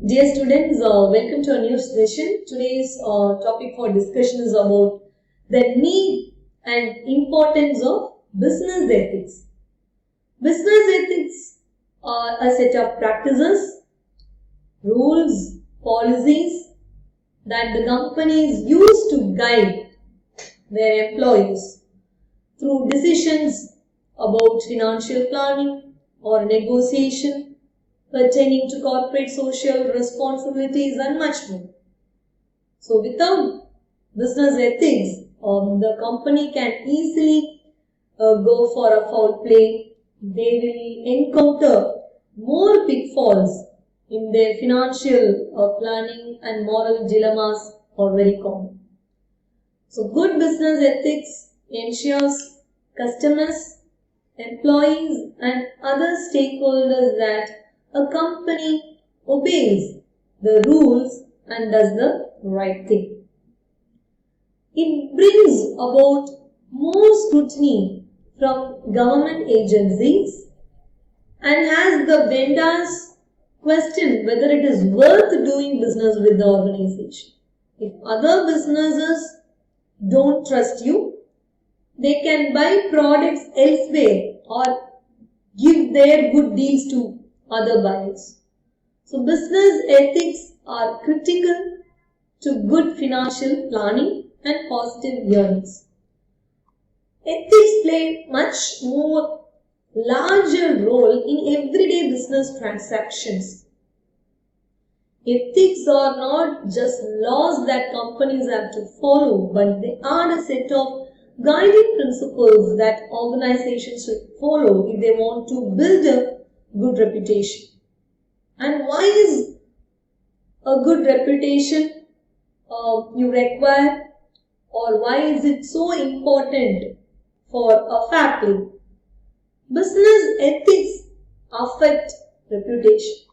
Dear students, welcome to a new session. Today's topic for discussion is about the need and importance of business ethics. Business ethics are a set of practices, rules, policies that the companies use to guide their employees through decisions about financial planning or negotiation pertaining to corporate social responsibilities and much more. So without business ethics, the company can easily go for a foul play. They will encounter more pitfalls in their financial planning, and moral dilemmas are very common. So good business ethics ensures customers, employees and other stakeholders that a company obeys the rules and does the right thing. It brings about more scrutiny from government agencies and has the vendors question whether it is worth doing business with the organization. If other businesses don't trust you, they can buy products elsewhere or give their good deals to other buyers. So business ethics are critical to good financial planning and positive earnings. Ethics play much more larger role in everyday business transactions. Ethics are not just laws that companies have to follow, but they are a set of guiding principles that organizations should follow if they want to build a good reputation. And why is a good reputation you require, or why is it so important for a fair play? Business ethics affect reputation.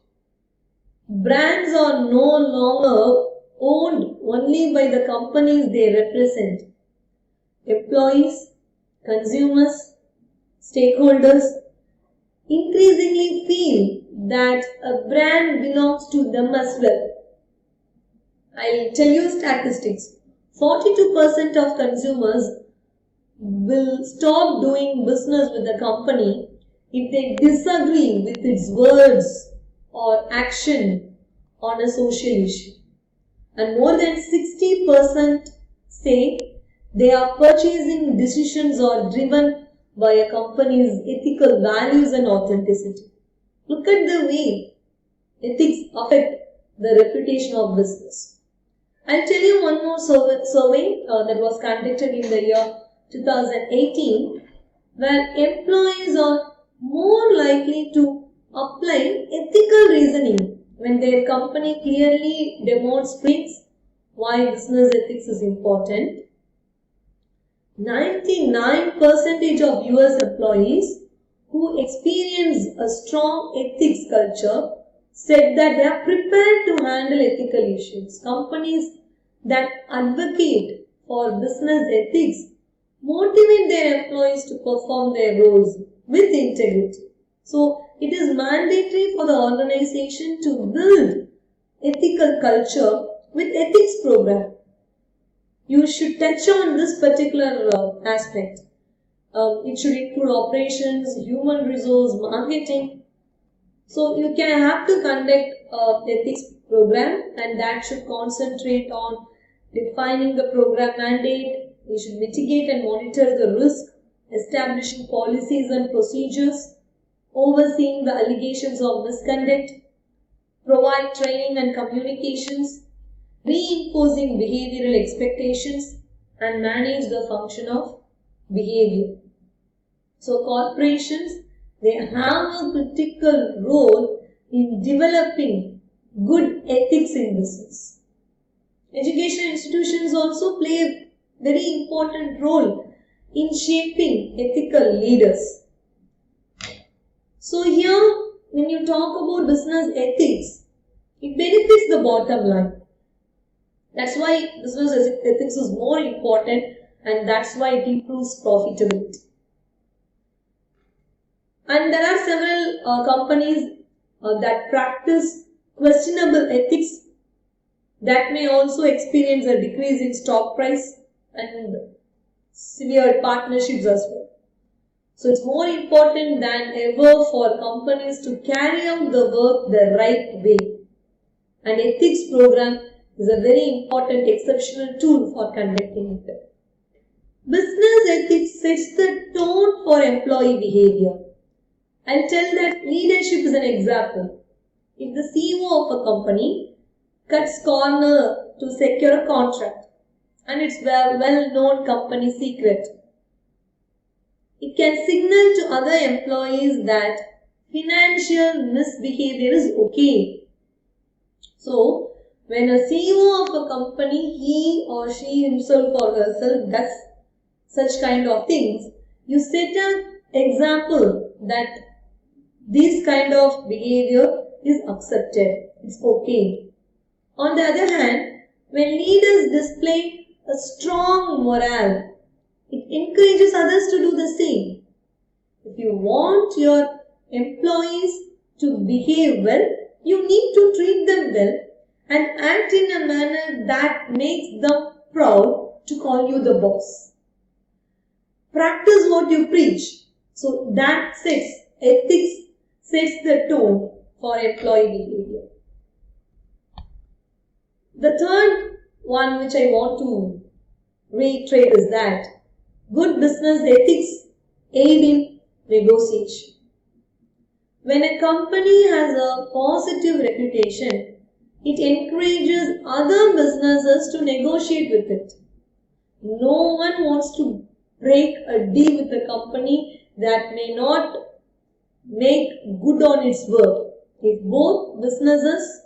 Brands are no longer owned only by the companies they represent. Employees, consumers, stakeholders increasingly feel that a brand belongs to them as well. I'll tell you statistics. 42% of consumers will stop doing business with a company if they disagree with its words or action on a social issue. And more than 60% say their purchasing decisions are driven by a company's ethical values and authenticity. Look at the way ethics affect the reputation of business. I'll tell you one more survey that was conducted in the year 2018, where employees are more likely to apply ethical reasoning when their company clearly demonstrates why business ethics is important. 99% of US employees who experience a strong ethics culture said that they are prepared to handle ethical issues. Companies that advocate for business ethics motivate their employees to perform their roles with integrity. So, it is mandatory for the organization to build ethical culture with ethics program. You should touch on this particular aspect. It should include operations, human resource, marketing. So you can have to conduct ethics program, and that should concentrate on defining the program mandate. You should mitigate and monitor the risk, establishing policies and procedures, overseeing the allegations of misconduct, provide training and communications, reinforcing behavioral expectations, and manage the function of behavior. So corporations, they have a critical role in developing good ethics in business. Education institutions also play a very important role in shaping ethical leaders. So here, when you talk about business ethics, it benefits the bottom line. That's why business ethics is more important, and that's why it improves profitability. And there are several companies that practice questionable ethics, that may also experience a decrease in stock price and severe partnerships as well. So it's more important than ever for companies to carry out the work the right way. An ethics program is a very important exceptional tool for conducting it. Business ethics sets the tone for employee behavior. I'll tell that leadership is an example. If the CEO of a company cuts corner to secure a contract and it's well-known company secret, it can signal to other employees that financial misbehavior is okay. So, when a CEO of a company, he or she himself or herself does such kind of things, you set an example that this kind of behavior is accepted. It's okay. On the other hand, when leaders display a strong morale, it encourages others to do the same. If you want your employees to behave well, you need to treat them well and act in a manner that makes them proud to call you the boss. Practice what you preach. So that ethics sets the tone for employee behavior. The third one which I want to reiterate is that good business ethics aid in negotiation. When a company has a positive reputation, it encourages other businesses to negotiate with it. No one wants to break a deal with a company that may not make good on its word. If both businesses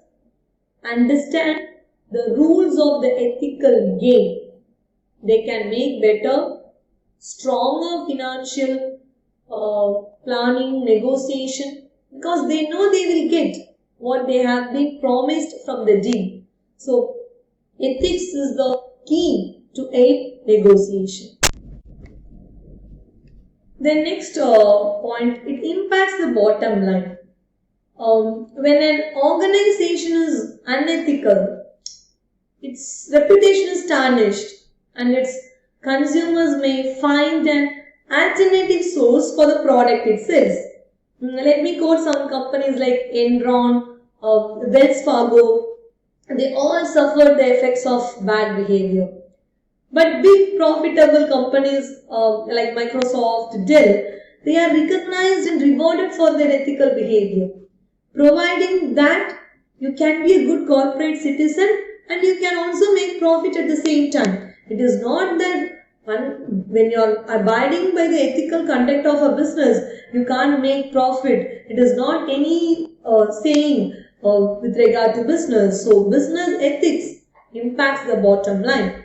understand the rules of the ethical game, they can make better, stronger financial planning, negotiation, because they know they will get what they have been promised from the deal. So, ethics is the key to aid negotiation. The next point, it impacts the bottom line. When an organization is unethical, its reputation is tarnished and its consumers may find an alternative source for the product it sells. Let me quote some companies like Enron, Wells Fargo. They all suffered the effects of bad behavior. But big profitable companies like Microsoft, Dell, they are recognized and rewarded for their ethical behavior, providing that you can be a good corporate citizen and you can also make profit at the same time. It is not that when you are abiding by the ethical conduct of a business, you can't make profit. It is not any saying with regard to business. So, business ethics impacts the bottom line.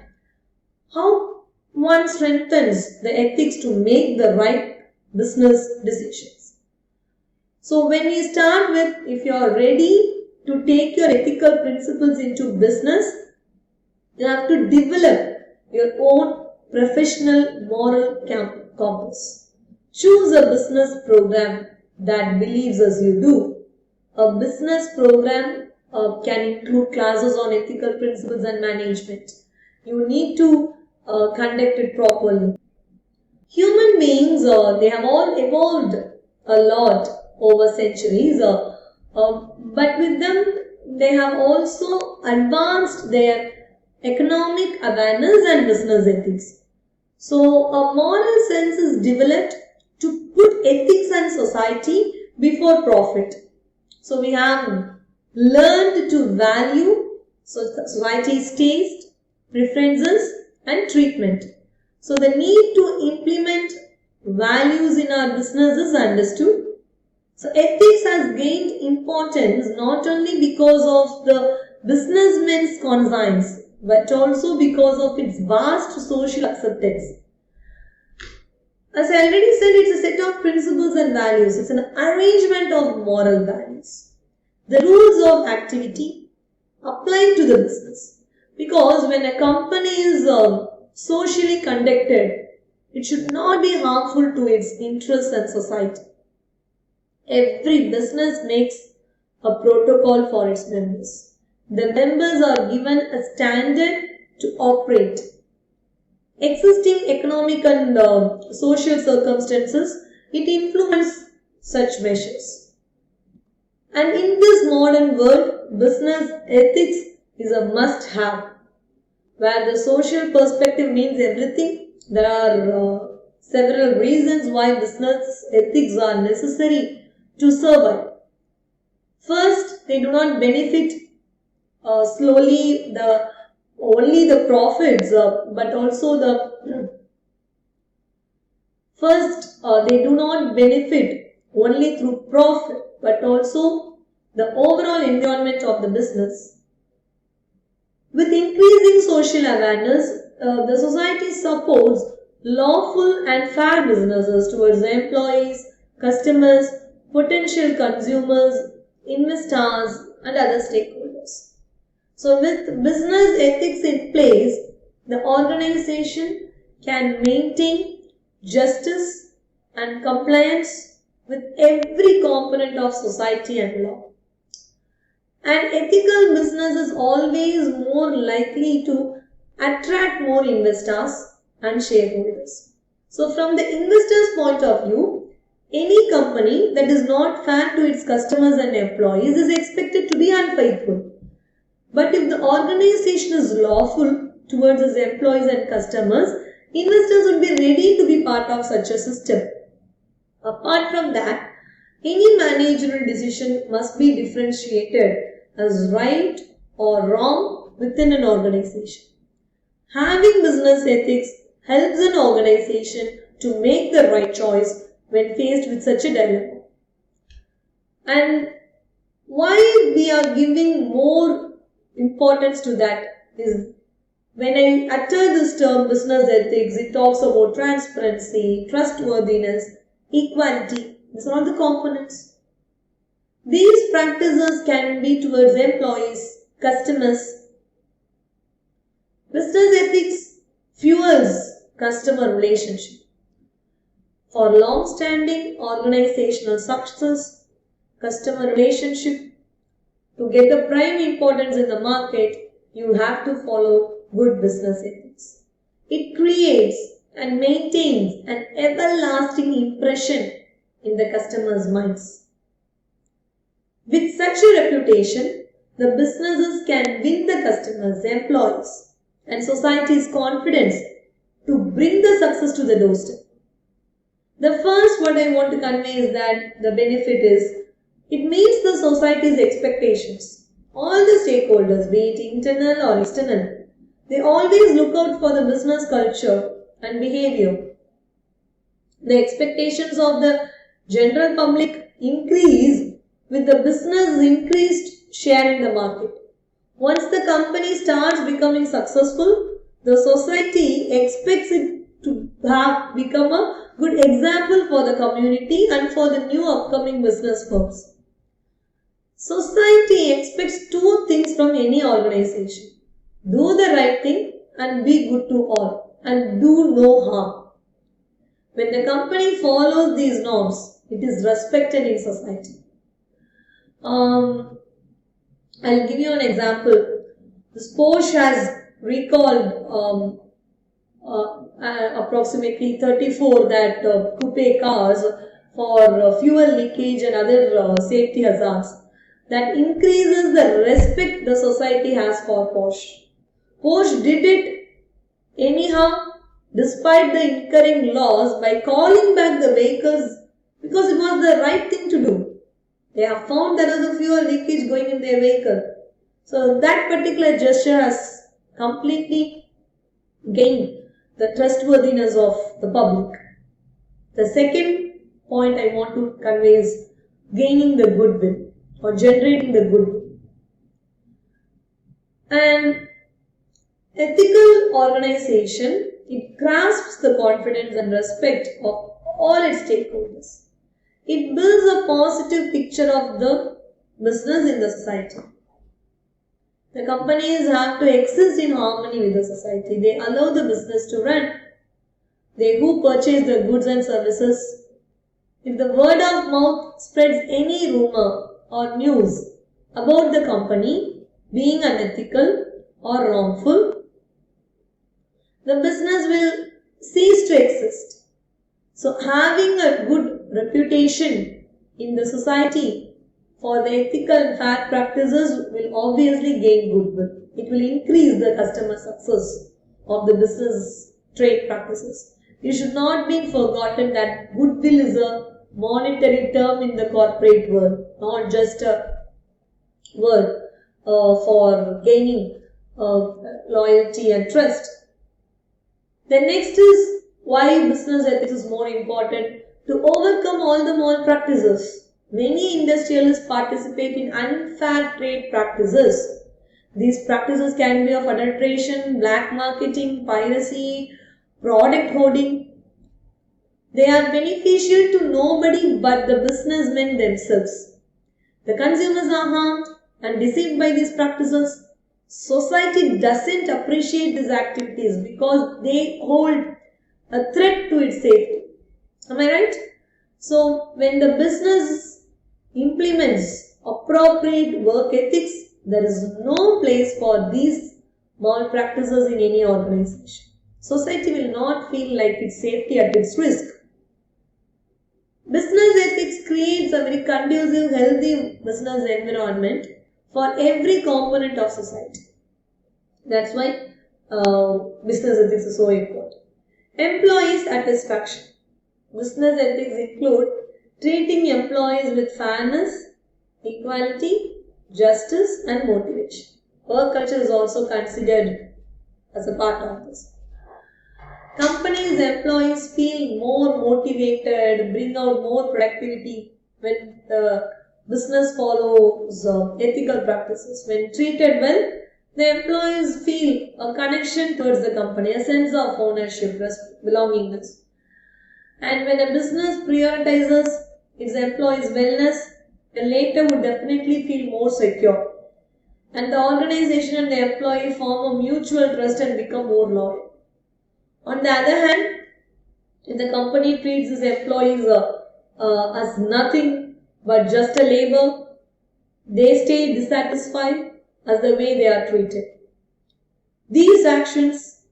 How one strengthens the ethics to make the right business decisions. So, when we start with, if you are ready to take your ethical principles into business, you have to develop your own professional moral compass. Choose a business program that believes as you do. A business program can include classes on ethical principles and management. You need to conduct it properly. Human beings, they have all evolved a lot over centuries, but with them, they have also advanced their economic awareness and business ethics. So, a moral sense is developed to put ethics and society before profit. So, we have learned to value society's taste, preferences and treatment. So, the need to implement values in our business is understood. So, ethics has gained importance not only because of the businessman's conscience, but also because of its vast social acceptance. As I already said, it's a set of principles and values. It's an arrangement of moral values. The rules of activity apply to the business. Because when a company is socially conducted, it should not be harmful to its interests and society. Every business makes a protocol for its members. The members are given a standard to operate. Existing economic and social circumstances, it influences such measures. And in this modern world, business ethics is a must-have. Where the social perspective means everything, there are several reasons why business ethics are necessary to survive. First, they do not benefit only the profits, but also they do not benefit only through profit, but also the overall environment of the business. With increasing social awareness, the society supports lawful and fair businesses towards employees, customers, potential consumers, investors, and other stakeholders. So with business ethics in place, the organization can maintain justice and compliance with every component of society and law. And ethical business is always more likely to attract more investors and shareholders. So from the investor's point of view, any company that is not fair to its customers and employees is expected to be unfaithful. But if the organization is lawful towards its employees and customers, investors would be ready to be part of such a system. Apart from that, any managerial decision must be differentiated as right or wrong within an organization. Having business ethics helps an organization to make the right choice when faced with such a dilemma. And why we are giving more importance to that is when I utter this term business ethics, it talks about transparency, trustworthiness, equality. These are all the components. These practices can be towards employees, customers. Business ethics fuels customer relationship. For long-standing organizational success, customer relationship, to get the prime importance in the market, you have to follow good business ethics. It creates and maintains an everlasting impression in the customer's minds. With such a reputation, the businesses can win the customers, employees, and society's confidence to bring the success to the doorstep. The first what I want to convey is that the benefit is, it meets the society's expectations. All the stakeholders, be it internal or external, they always look out for the business culture and behavior. The expectations of the general public increase with the business increased share in the market. Once the company starts becoming successful, the society expects it to have become a good example for the community and for the new upcoming business firms. Society expects two things from any organization. Do the right thing and be good to all and do no harm. When the company follows these norms, it is respected in society. I'll give you an example. This Porsche has recalled approximately 34 that coupe cars for fuel leakage and other safety hazards. That increases the respect the society has for Porsche. Porsche did it anyhow despite the incurring loss by calling back the vehicles because it was the right thing to do. They have found there was a fuel leakage going in their vehicle. So that particular gesture has completely gained the trustworthiness of the public. The second point I want to convey is gaining the goodwill or generating the goodwill. And ethical organization, it grasps the confidence and respect of all its stakeholders. It builds a positive picture of the business in the society. The companies have to exist in harmony with the society. They allow the business to run. They who purchase the goods and services. If the word of mouth spreads any rumor or news, about the company being unethical or wrongful, the business will cease to exist. So having a good reputation in the society for the ethical and fair practices will obviously gain goodwill. It will increase the customer success of the business trade practices. You should not be forgotten that goodwill is a monetary term in the corporate world, not just a word for gaining loyalty and trust. The next is why business ethics is more important. To overcome all the malpractices, many industrialists participate in unfair trade practices. These practices can be of adulteration, black marketing, piracy, product hoarding. They are beneficial to nobody but the businessmen themselves. The consumers are harmed and deceived by these practices. Society doesn't appreciate these activities because they hold a threat to its safety. Am I right? So, when the business implements appropriate work ethics, there is no place for these malpractices in any organization. Society will not feel like its safety at its risk. Business ethics creates a very conducive, healthy business environment for every component of society. That's why business ethics is so important. Employee satisfaction. Business ethics include treating employees with fairness, equality, justice and motivation. Work culture is also considered as a part of this. Companies' employees feel more motivated, bring out more productivity when the business follows ethical practices. When treated well, the employees feel a connection towards the company, a sense of ownership, belongingness. And when a business prioritizes its employees' wellness, the latter would definitely feel more secure. And the organization and the employee form a mutual trust and become more loyal. On the other hand, if the company treats its employees as nothing but just a labor, they stay dissatisfied as the way they are treated. These actions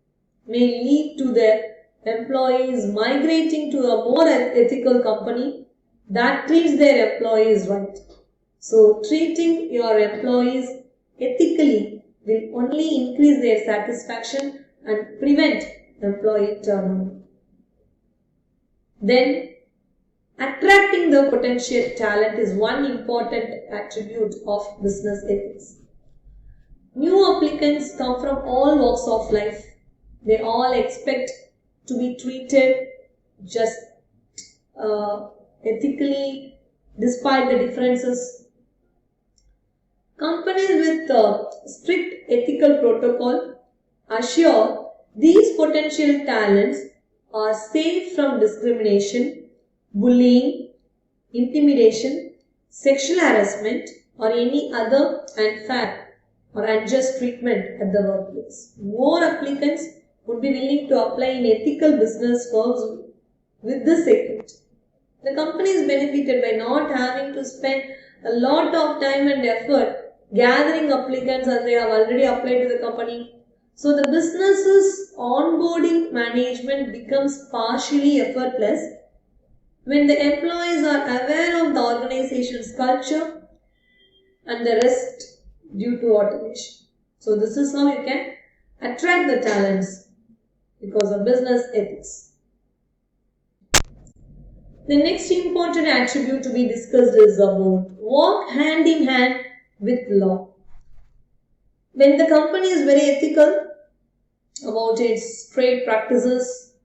may lead to their employees migrating to a more ethical company that treats their employees right. So, treating your employees ethically will only increase their satisfaction and prevent employee turnover. Then, attracting the potential talent is one important attribute of business ethics. New applicants come from all walks of life. They all expect to be treated just ethically despite the differences. Companies with strict ethical protocol assure these potential talents are safe from discrimination, bullying, intimidation, sexual harassment or any other unfair or unjust treatment at the workplace. More applicants would be willing to apply in ethical business firms with this secret. The company is benefited by not having to spend a lot of time and effort gathering applicants as they have already applied to the company. So the business's onboarding management becomes partially effortless when the employees are aware of the organization's culture and the rest due to automation. So this is how you can attract the talents because of business ethics. The next important attribute to be discussed is about work hand in hand with law. When the company is very ethical about its trade practices,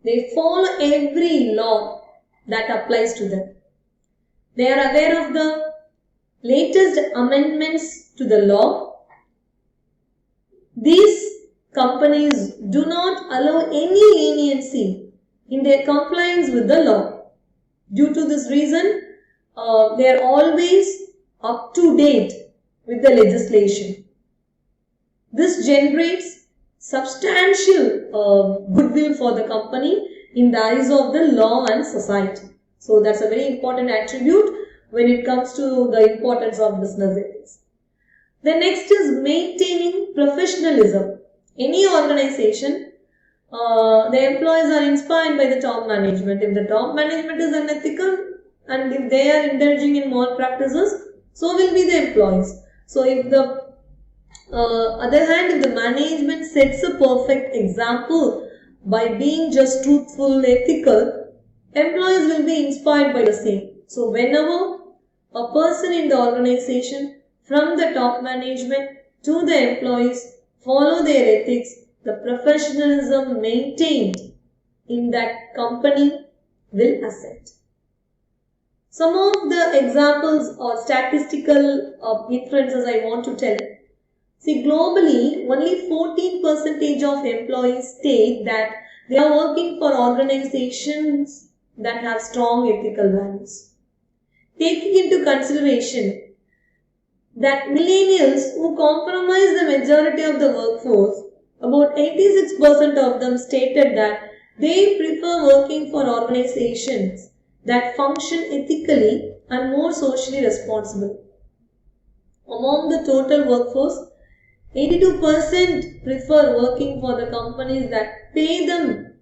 they follow every law that applies to them. They are aware of the latest amendments to the law. These companies do not allow any leniency in their compliance with the law. Due to this reason, they are always up to date with the legislation. This generates substantial goodwill for the company in the eyes of the law and society. So that's a very important attribute when it comes to the importance of business ethics. The next is maintaining professionalism. Any organization, the employees are inspired by the top management. If the top management is unethical and if they are indulging in malpractices, so will be the employees. So if the other hand, if the management sets a perfect example by being just truthful, ethical, employees will be inspired by the same. So whenever a person in the organization, from the top management to the employees, follow their ethics, the professionalism maintained in that company will ascend. Some of the examples or statistical inferences I want to tell. See, globally, only 14% of employees state that they are working for organizations that have strong ethical values. Taking into consideration that millennials who comprise the majority of the workforce, about 86% of them stated that they prefer working for organizations that function ethically and more socially responsible. Among the total workforce, 82% prefer working for the companies that pay them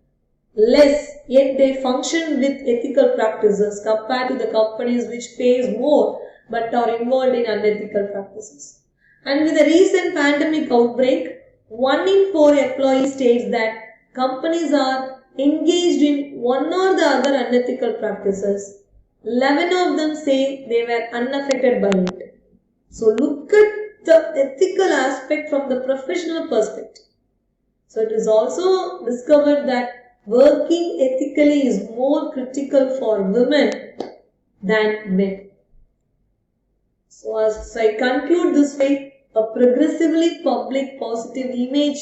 less, yet they function with ethical practices compared to the companies which pays more but are involved in unethical practices. And with the recent pandemic outbreak, 1 in 4 employees states that companies are engaged in one or the other unethical practices. 11 of them say they were unaffected by it. So look at the ethical aspect from the professional perspective. So it is also discovered that working ethically is more critical for women than men. So as I conclude this way, a progressively public positive image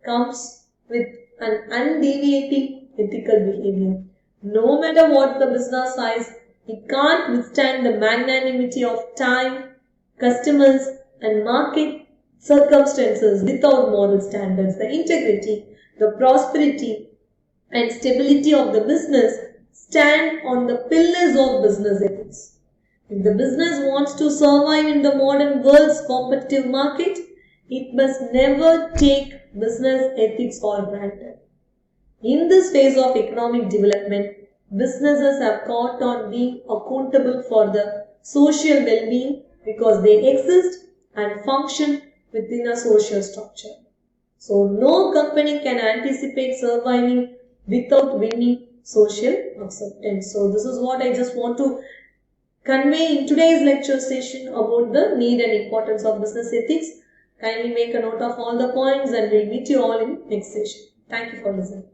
comes with an undeviating ethical behavior. No matter what the business size, it can't withstand the magnanimity of time, customers and market circumstances without moral standards. The integrity, the prosperity and stability of the business stand on the pillars of business ethics. If the business wants to survive in the modern world's competitive market, it must never take business ethics for granted. In this phase of economic development, businesses have caught on being accountable for the social well-being because they exist and function within a social structure. So no company can anticipate surviving without winning social acceptance. So this is what I just want to convey in today's lecture session about the need and importance of business ethics. Kindly make a note of all the points and we'll meet you all in next session. Thank you for listening.